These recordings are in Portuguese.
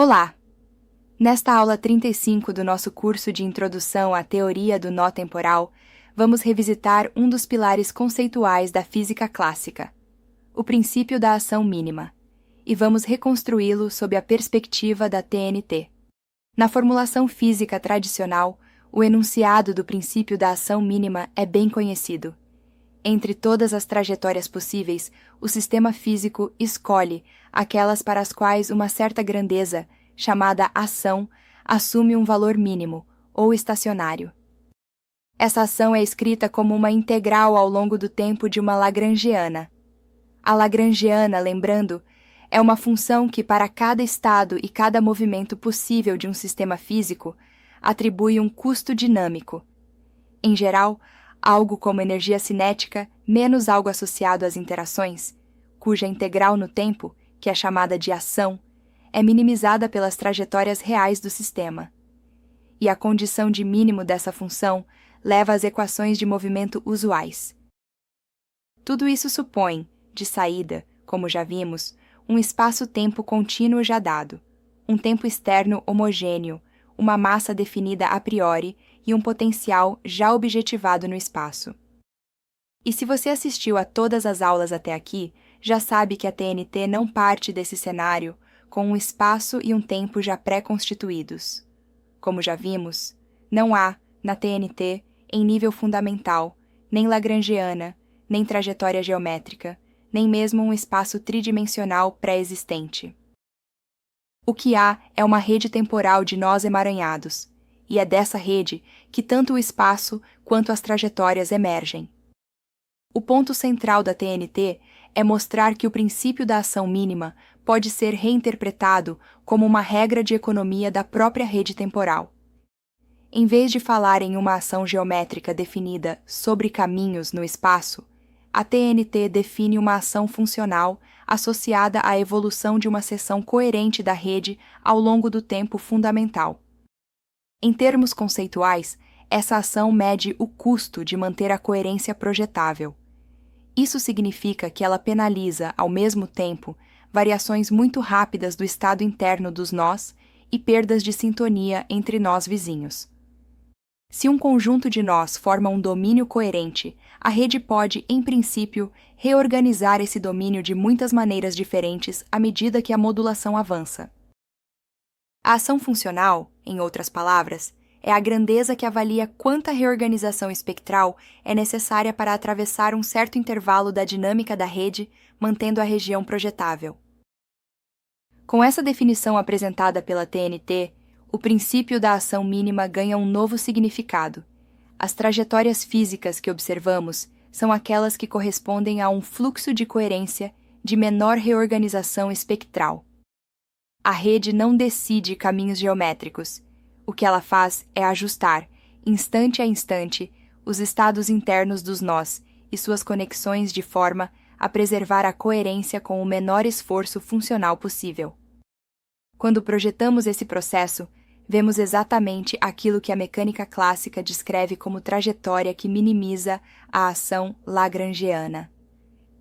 Olá! Nesta aula 35 do nosso curso de Introdução à Teoria do Nó Temporal, vamos revisitar um dos pilares conceituais da física clássica, o princípio da ação mínima, e vamos reconstruí-lo sob a perspectiva da TNT. Na formulação física tradicional, o enunciado do princípio da ação mínima é bem conhecido. Entre todas as trajetórias possíveis, o sistema físico escolhe aquelas para as quais uma certa grandeza, chamada ação, assume um valor mínimo, ou estacionário. Essa ação é escrita como uma integral ao longo do tempo de uma lagrangiana. A lagrangiana, lembrando, é uma função que para cada estado e cada movimento possível de um sistema físico, atribui um custo dinâmico. Em geral, algo como energia cinética menos algo associado às interações, cuja integral no tempo, que é chamada de ação, é minimizada pelas trajetórias reais do sistema. E a condição de mínimo dessa função leva às equações de movimento usuais. Tudo isso supõe, de saída, como já vimos, um espaço-tempo contínuo já dado, um tempo externo homogêneo, uma massa definida a priori e um potencial já objetivado no espaço. E se você assistiu a todas as aulas até aqui, já sabe que a TNT não parte desse cenário com um espaço e um tempo já pré-constituídos. Como já vimos, não há, na TNT, em nível fundamental, nem lagrangiana, nem trajetória geométrica, nem mesmo um espaço tridimensional pré-existente. O que há é uma rede temporal de nós emaranhados, e é dessa rede que tanto o espaço quanto as trajetórias emergem. O ponto central da TNT é mostrar que o princípio da ação mínima pode ser reinterpretado como uma regra de economia da própria rede temporal. Em vez de falar em uma ação geométrica definida sobre caminhos no espaço, a TNT define uma ação funcional associada à evolução de uma seção coerente da rede ao longo do tempo fundamental. Em termos conceituais, essa ação mede o custo de manter a coerência projetável. Isso significa que ela penaliza, ao mesmo tempo, variações muito rápidas do estado interno dos nós e perdas de sintonia entre nós vizinhos. Se um conjunto de nós forma um domínio coerente, a rede pode, em princípio, reorganizar esse domínio de muitas maneiras diferentes à medida que a modulação avança. A ação funcional, em outras palavras, é a grandeza que avalia quanta reorganização espectral é necessária para atravessar um certo intervalo da dinâmica da rede, mantendo a região projetável. Com essa definição apresentada pela TNT, o princípio da ação mínima ganha um novo significado. As trajetórias físicas que observamos são aquelas que correspondem a um fluxo de coerência de menor reorganização espectral. A rede não decide caminhos geométricos. O que ela faz é ajustar, instante a instante, os estados internos dos nós e suas conexões de forma a preservar a coerência com o menor esforço funcional possível. Quando projetamos esse processo, vemos exatamente aquilo que a mecânica clássica descreve como trajetória que minimiza a ação lagrangiana.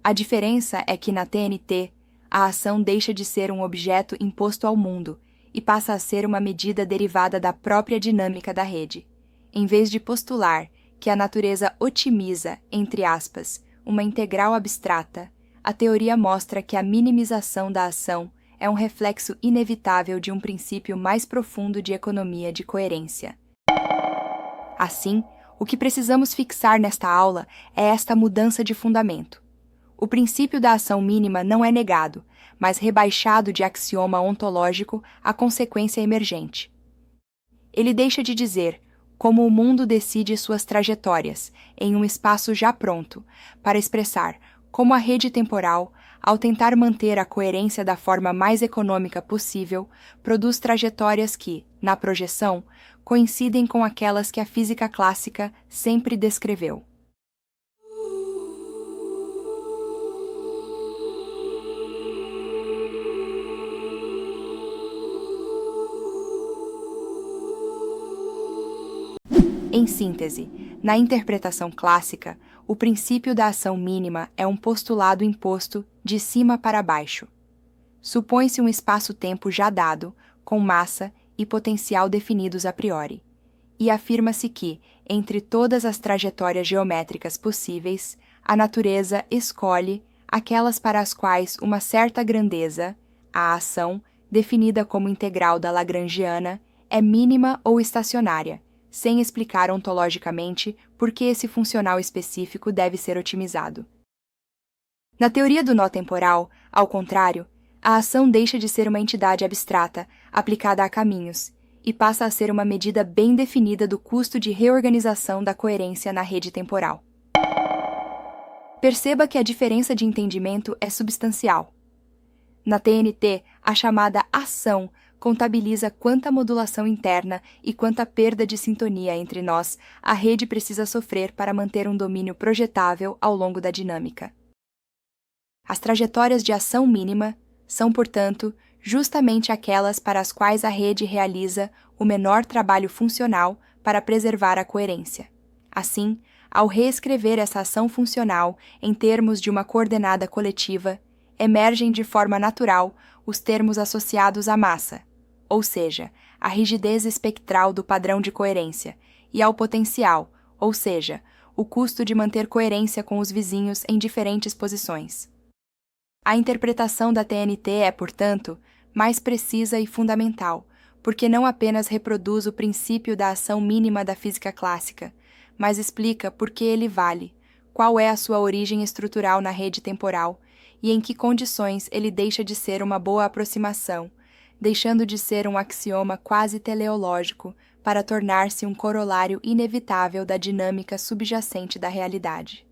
A diferença é que na TNT, a ação deixa de ser um objeto imposto ao mundo e passa a ser uma medida derivada da própria dinâmica da rede. Em vez de postular que a natureza otimiza, entre aspas, uma integral abstrata, a teoria mostra que a minimização da ação é um reflexo inevitável de um princípio mais profundo de economia de coerência. Assim, o que precisamos fixar nesta aula é esta mudança de fundamento. O princípio da ação mínima não é negado, mas rebaixado de axioma ontológico à consequência emergente. Ele deixa de dizer como o mundo decide suas trajetórias, em um espaço já pronto, para expressar como a rede temporal, ao tentar manter a coerência da forma mais econômica possível, produz trajetórias que, na projeção, coincidem com aquelas que a física clássica sempre descreveu. Em síntese, na interpretação clássica, o princípio da ação mínima é um postulado imposto de cima para baixo. Supõe-se um espaço-tempo já dado, com massa e potencial definidos a priori. E afirma-se que, entre todas as trajetórias geométricas possíveis, a natureza escolhe aquelas para as quais uma certa grandeza, a ação, definida como integral da Lagrangiana, é mínima ou estacionária, sem explicar ontologicamente por que esse funcional específico deve ser otimizado. Na teoria do nó temporal, ao contrário, a ação deixa de ser uma entidade abstrata, aplicada a caminhos, e passa a ser uma medida bem definida do custo de reorganização da coerência na rede temporal. Perceba que a diferença de entendimento é substancial. Na TNT, a chamada ação contabiliza quanta modulação interna e quanta perda de sintonia entre nós a rede precisa sofrer para manter um domínio projetável ao longo da dinâmica. As trajetórias de ação mínima são, portanto, justamente aquelas para as quais a rede realiza o menor trabalho funcional para preservar a coerência. Assim, ao reescrever essa ação funcional em termos de uma coordenada coletiva, emergem de forma natural os termos associados à massa, ou seja, à rigidez espectral do padrão de coerência, e ao potencial, ou seja, o custo de manter coerência com os vizinhos em diferentes posições. A interpretação da TNT é, portanto, mais precisa e fundamental, porque não apenas reproduz o princípio da ação mínima da física clássica, mas explica por que ele vale, qual é a sua origem estrutural na rede temporal e em que condições ele deixa de ser uma boa aproximação, deixando de ser um axioma quase teleológico para tornar-se um corolário inevitável da dinâmica subjacente da realidade.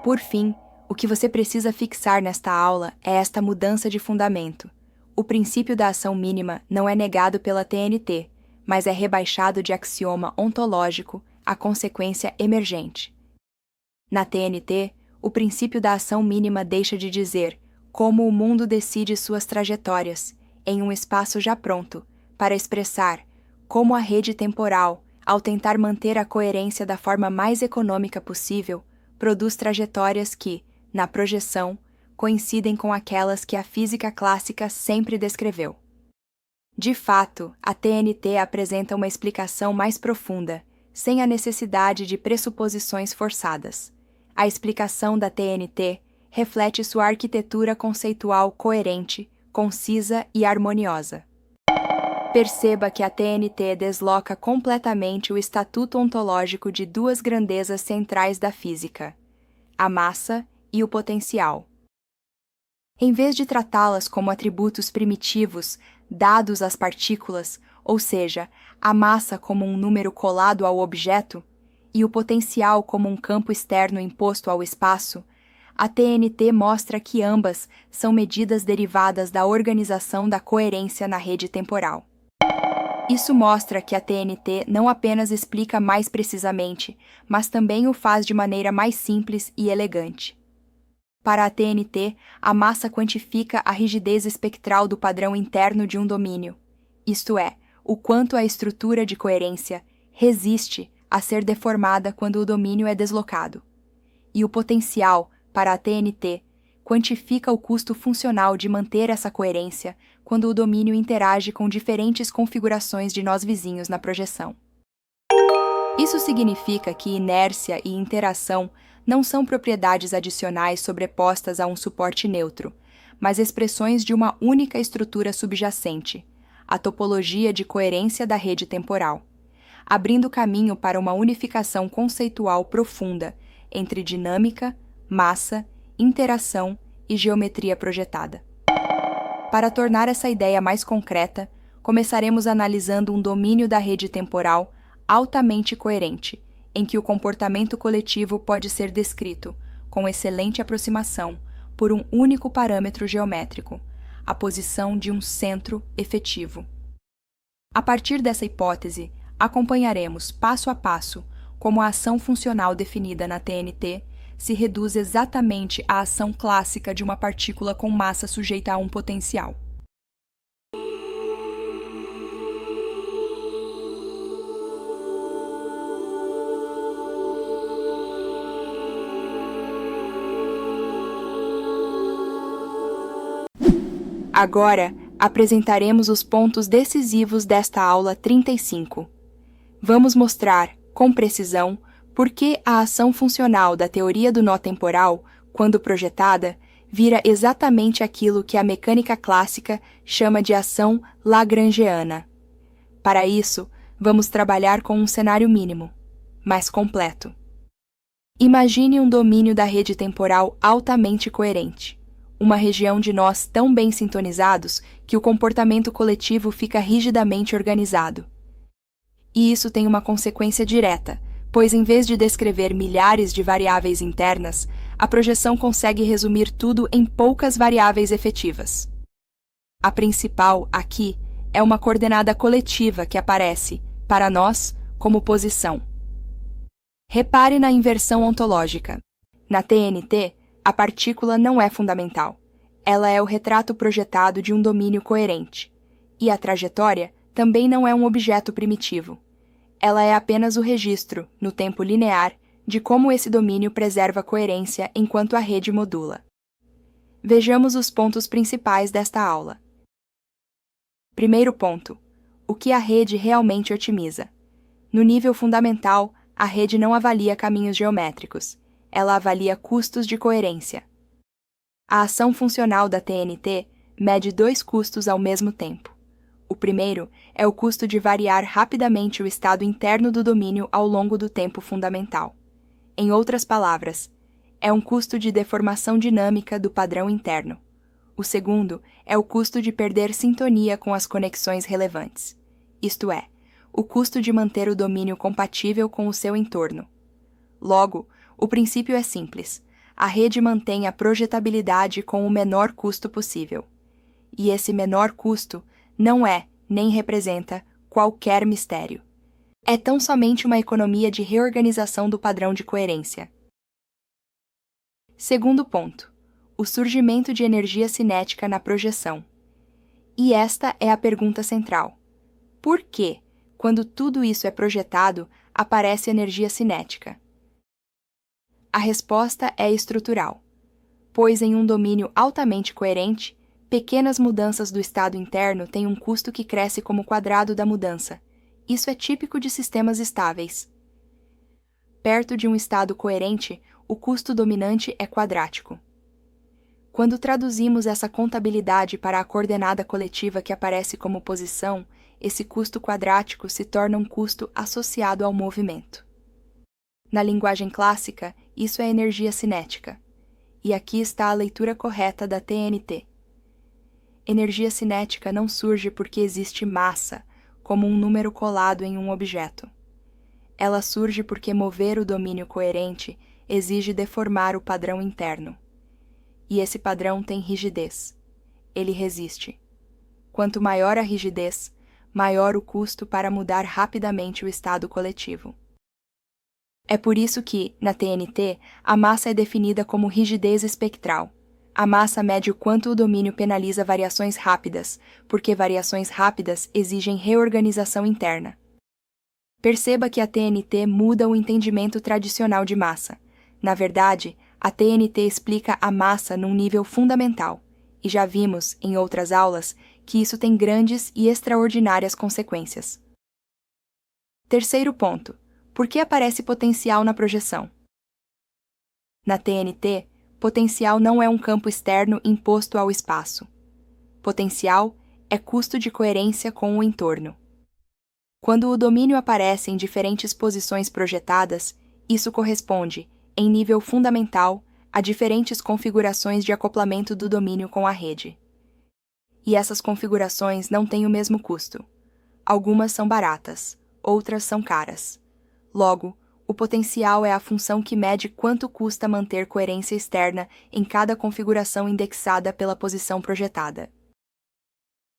Por fim, o que você precisa fixar nesta aula é esta mudança de fundamento. O princípio da ação mínima não é negado pela TNT, mas é rebaixado de axioma ontológico à consequência emergente. Na TNT, o princípio da ação mínima deixa de dizer como o mundo decide suas trajetórias, em um espaço já pronto, para expressar como a rede temporal, ao tentar manter a coerência da forma mais econômica possível, produz trajetórias que, na projeção, coincidem com aquelas que a física clássica sempre descreveu. De fato, a TNT apresenta uma explicação mais profunda, sem a necessidade de pressuposições forçadas. A explicação da TNT reflete sua arquitetura conceitual coerente, concisa e harmoniosa. Perceba que a TNT desloca completamente o estatuto ontológico de duas grandezas centrais da física, a massa e o potencial. Em vez de tratá-las como atributos primitivos dados às partículas, ou seja, a massa como um número colado ao objeto e o potencial como um campo externo imposto ao espaço, a TNT mostra que ambas são medidas derivadas da organização da coerência na rede temporal. Isso mostra que a TNT não apenas explica mais precisamente, mas também o faz de maneira mais simples e elegante. Para a TNT, a massa quantifica a rigidez espectral do padrão interno de um domínio, isto é, o quanto a estrutura de coerência resiste a ser deformada quando o domínio é deslocado. E o potencial, para a TNT, quantifica o custo funcional de manter essa coerência quando o domínio interage com diferentes configurações de nós vizinhos na projeção. Isso significa que inércia e interação não são propriedades adicionais sobrepostas a um suporte neutro, mas expressões de uma única estrutura subjacente, a topologia de coerência da rede temporal, abrindo caminho para uma unificação conceitual profunda entre dinâmica, massa, interação e geometria projetada. Para tornar essa ideia mais concreta, começaremos analisando um domínio da rede temporal altamente coerente, em que o comportamento coletivo pode ser descrito, com excelente aproximação, por um único parâmetro geométrico, a posição de um centro efetivo. A partir dessa hipótese, acompanharemos passo a passo como a ação funcional definida na TNT se reduz exatamente à ação clássica de uma partícula com massa sujeita a um potencial. Agora, apresentaremos os pontos decisivos desta aula 35. Vamos mostrar, com precisão, por que a ação funcional da teoria do nó temporal, quando projetada, vira exatamente aquilo que a mecânica clássica chama de ação lagrangiana. Para isso, vamos trabalhar com um cenário mínimo, mais completo. Imagine um domínio da rede temporal altamente coerente, uma região de nós tão bem sintonizados que o comportamento coletivo fica rigidamente organizado. E isso tem uma consequência direta, pois em vez de descrever milhares de variáveis internas, a projeção consegue resumir tudo em poucas variáveis efetivas. A principal, aqui, é uma coordenada coletiva que aparece, para nós, como posição. Repare na inversão ontológica. Na TNT, a partícula não é fundamental. Ela é o retrato projetado de um domínio coerente. E a trajetória também não é um objeto primitivo. Ela é apenas o registro, no tempo linear, de como esse domínio preserva coerência enquanto a rede modula. Vejamos os pontos principais desta aula. Primeiro ponto: o que a rede realmente otimiza? No nível fundamental, a rede não avalia caminhos geométricos, ela avalia custos de coerência. A ação funcional da TNT mede dois custos ao mesmo tempo. O primeiro é o custo de variar rapidamente o estado interno do domínio ao longo do tempo fundamental. Em outras palavras, é um custo de deformação dinâmica do padrão interno. O segundo é o custo de perder sintonia com as conexões relevantes, isto é, o custo de manter o domínio compatível com o seu entorno. Logo, o princípio é simples. A rede mantém a projetabilidade com o menor custo possível. E esse menor custo não é, nem representa, qualquer mistério. É tão somente uma economia de reorganização do padrão de coerência. Segundo ponto: o surgimento de energia cinética na projeção. E esta é a pergunta central. Por que, quando tudo isso é projetado, aparece energia cinética? A resposta é estrutural, pois em um domínio altamente coerente, pequenas mudanças do estado interno têm um custo que cresce como o quadrado da mudança. Isso é típico de sistemas estáveis. Perto de um estado coerente, o custo dominante é quadrático. Quando traduzimos essa contabilidade para a coordenada coletiva que aparece como posição, esse custo quadrático se torna um custo associado ao movimento. Na linguagem clássica, isso é energia cinética. E aqui está a leitura correta da TNT. Energia cinética não surge porque existe massa, como um número colado em um objeto. Ela surge porque mover o domínio coerente exige deformar o padrão interno. E esse padrão tem rigidez. Ele resiste. Quanto maior a rigidez, maior o custo para mudar rapidamente o estado coletivo. É por isso que, na TNT, a massa é definida como rigidez espectral. A massa mede o quanto o domínio penaliza variações rápidas, porque variações rápidas exigem reorganização interna. Perceba que a TNT muda o entendimento tradicional de massa. Na verdade, a TNT explica a massa num nível fundamental, e já vimos, em outras aulas, que isso tem grandes e extraordinárias consequências. Terceiro ponto: por que aparece potencial na projeção? Na TNT, potencial não é um campo externo imposto ao espaço. Potencial é custo de coerência com o entorno. Quando o domínio aparece em diferentes posições projetadas, isso corresponde, em nível fundamental, a diferentes configurações de acoplamento do domínio com a rede. E essas configurações não têm o mesmo custo. Algumas são baratas, outras são caras. Logo, o potencial é a função que mede quanto custa manter coerência externa em cada configuração indexada pela posição projetada.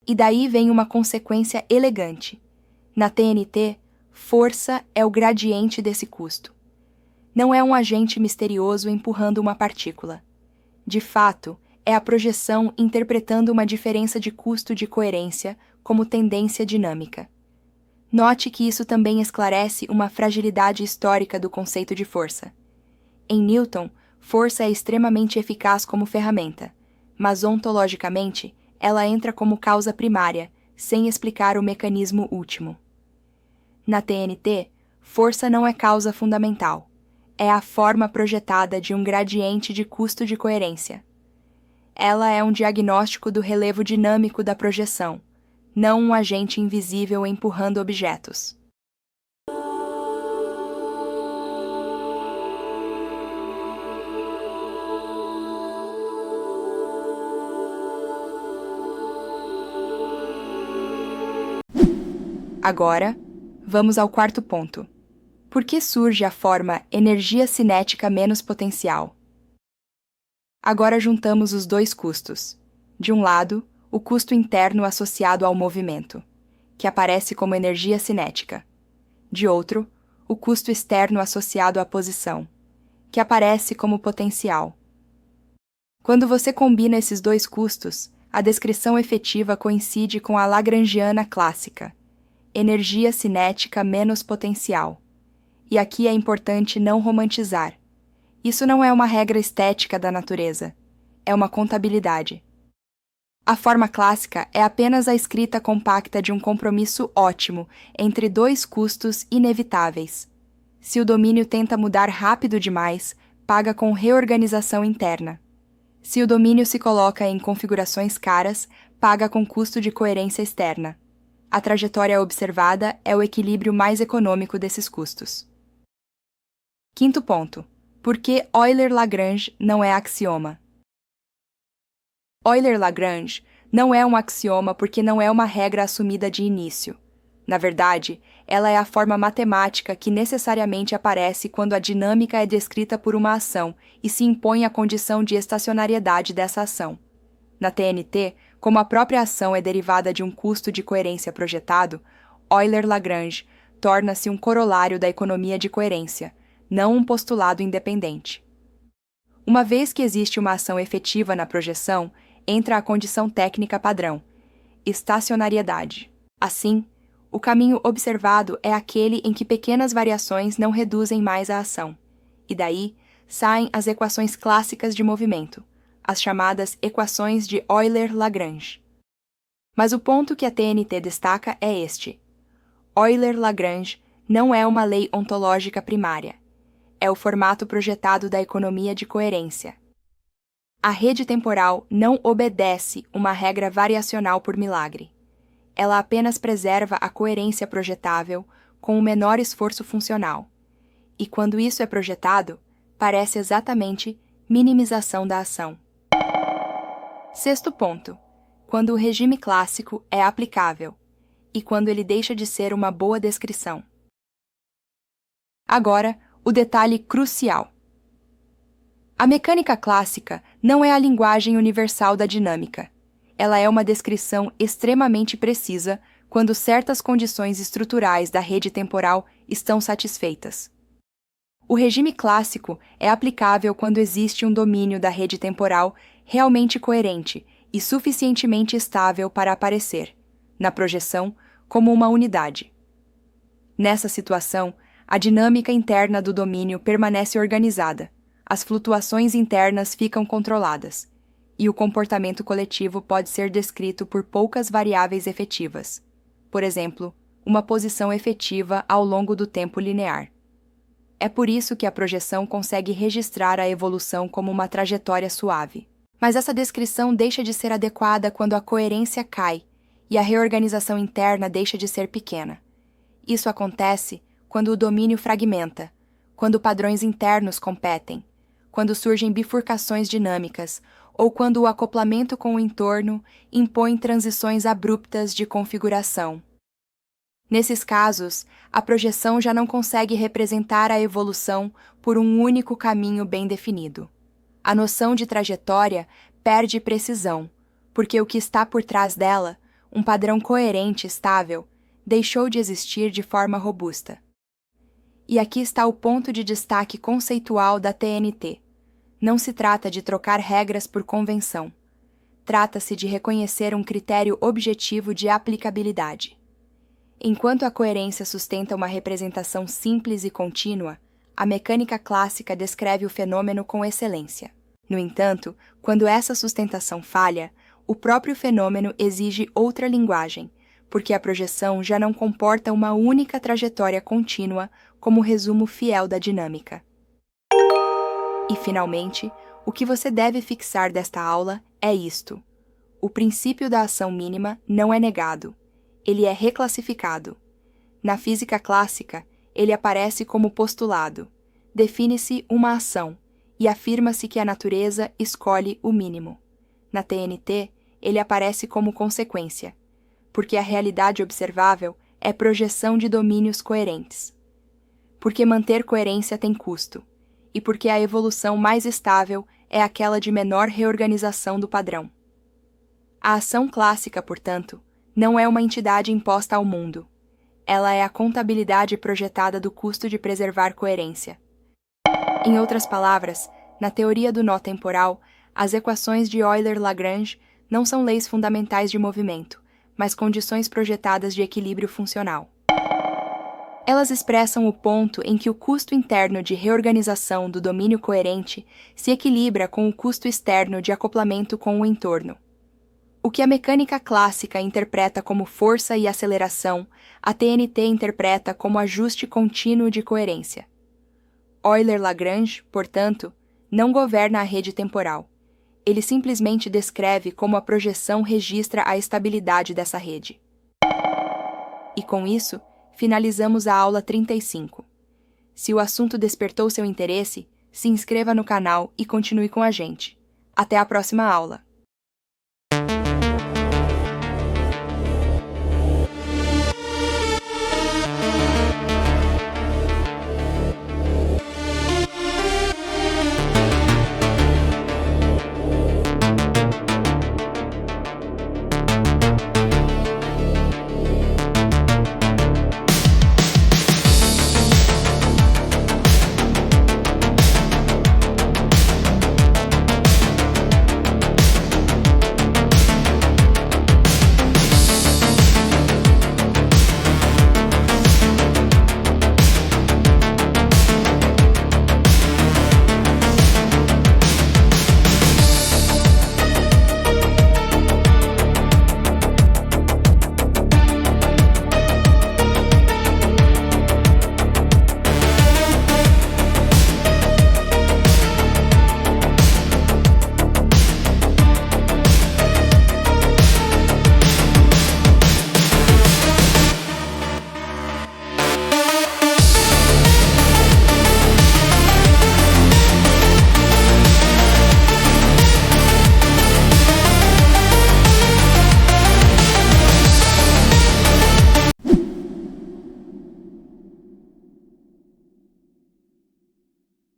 E daí vem uma consequência elegante. Na TNT, força é o gradiente desse custo. Não é um agente misterioso empurrando uma partícula. De fato, é a projeção interpretando uma diferença de custo de coerência como tendência dinâmica. Note que isso também esclarece uma fragilidade histórica do conceito de força. Em Newton, força é extremamente eficaz como ferramenta, mas ontologicamente Ela entra como causa primária, sem explicar o mecanismo último. Na TNT, força não é causa fundamental. É a forma projetada de um gradiente de custo de coerência. Ela é um diagnóstico do relevo dinâmico da projeção, não um agente invisível empurrando objetos. Agora, vamos ao quarto ponto. Por que surge a forma energia cinética menos potencial? Agora juntamos os dois custos. De um lado, o custo interno associado ao movimento, que aparece como energia cinética. De outro, o custo externo associado à posição, que aparece como potencial. Quando você combina esses dois custos, a descrição efetiva coincide com a lagrangiana clássica, energia cinética menos potencial. E aqui é importante não romantizar. Isso não é uma regra estética da natureza, é uma contabilidade. A forma clássica é apenas a escrita compacta de um compromisso ótimo entre dois custos inevitáveis. Se o domínio tenta mudar rápido demais, paga com reorganização interna. Se o domínio se coloca em configurações caras, paga com custo de coerência externa. A trajetória observada é o equilíbrio mais econômico desses custos. Quinto ponto. Por que Euler-Lagrange não é axioma? Euler-Lagrange não é um axioma porque não é uma regra assumida de início. Na verdade, ela é a forma matemática que necessariamente aparece quando a dinâmica é descrita por uma ação e se impõe a condição de estacionariedade dessa ação. Na TNT, como a própria ação é derivada de um custo de coerência projetado, Euler-Lagrange torna-se um corolário da economia de coerência, não um postulado independente. Uma vez que existe uma ação efetiva na projeção, entra a condição técnica padrão, estacionariedade. Assim, o caminho observado é aquele em que pequenas variações não reduzem mais a ação, e daí saem as equações clássicas de movimento, as chamadas equações de Euler-Lagrange. Mas o ponto que a TNT destaca é este. Euler-Lagrange não é uma lei ontológica primária. É o formato projetado da economia de coerência. A rede temporal não obedece uma regra variacional por milagre. Ela apenas preserva a coerência projetável com o menor esforço funcional. E quando isso é projetado, parece exatamente minimização da ação. Sexto ponto. Quando o regime clássico é aplicável e quando ele deixa de ser uma boa descrição. Agora, o detalhe crucial. A mecânica clássica não é a linguagem universal da dinâmica. Ela é uma descrição extremamente precisa quando certas condições estruturais da rede temporal estão satisfeitas. O regime clássico é aplicável quando existe um domínio da rede temporal realmente coerente e suficientemente estável para aparecer, na projeção, como uma unidade. Nessa situação, a dinâmica interna do domínio permanece organizada, as flutuações internas ficam controladas, e o comportamento coletivo pode ser descrito por poucas variáveis efetivas. Por exemplo, uma posição efetiva ao longo do tempo linear. É por isso que a projeção consegue registrar a evolução como uma trajetória suave. Mas essa descrição deixa de ser adequada quando a coerência cai e a reorganização interna deixa de ser pequena. Isso acontece quando o domínio fragmenta, quando padrões internos competem, quando surgem bifurcações dinâmicas ou quando o acoplamento com o entorno impõe transições abruptas de configuração. Nesses casos, a projeção já não consegue representar a evolução por um único caminho bem definido. A noção de trajetória perde precisão, porque o que está por trás dela, um padrão coerente e estável, deixou de existir de forma robusta. E aqui está o ponto de destaque conceitual da TNT. Não se trata de trocar regras por convenção. Trata-se de reconhecer um critério objetivo de aplicabilidade. Enquanto a coerência sustenta uma representação simples e contínua, a mecânica clássica descreve o fenômeno com excelência. No entanto, quando essa sustentação falha, O próprio fenômeno exige outra linguagem, porque a projeção já não comporta uma única trajetória contínua como resumo fiel da dinâmica. E, finalmente, o que você deve fixar desta aula é isto: o princípio da ação mínima não é negado, ele é reclassificado. Na física clássica, ele aparece como postulado. Define-se uma ação e afirma-se que a natureza escolhe o mínimo. Na TNT, ele aparece como consequência, porque a realidade observável é projeção de domínios coerentes. Porque manter coerência tem custo, e porque a evolução mais estável é aquela de menor reorganização do padrão. A ação clássica, portanto, não é uma entidade imposta ao mundo. Ela é a contabilidade projetada do custo de preservar coerência. Em outras palavras, na teoria do nó temporal, as equações de Euler-Lagrange não são leis fundamentais de movimento, mas condições projetadas de equilíbrio funcional. Elas expressam o ponto em que o custo interno de reorganização do domínio coerente se equilibra com o custo externo de acoplamento com o entorno. O que a mecânica clássica interpreta como força e aceleração, a TNT interpreta como ajuste contínuo de coerência. Euler-Lagrange, portanto, não governa a rede temporal. Ele simplesmente descreve como a projeção registra a estabilidade dessa rede. E com isso, finalizamos a aula 35. Se o assunto despertou seu interesse, se inscreva no canal e continue com a gente. Até a próxima aula!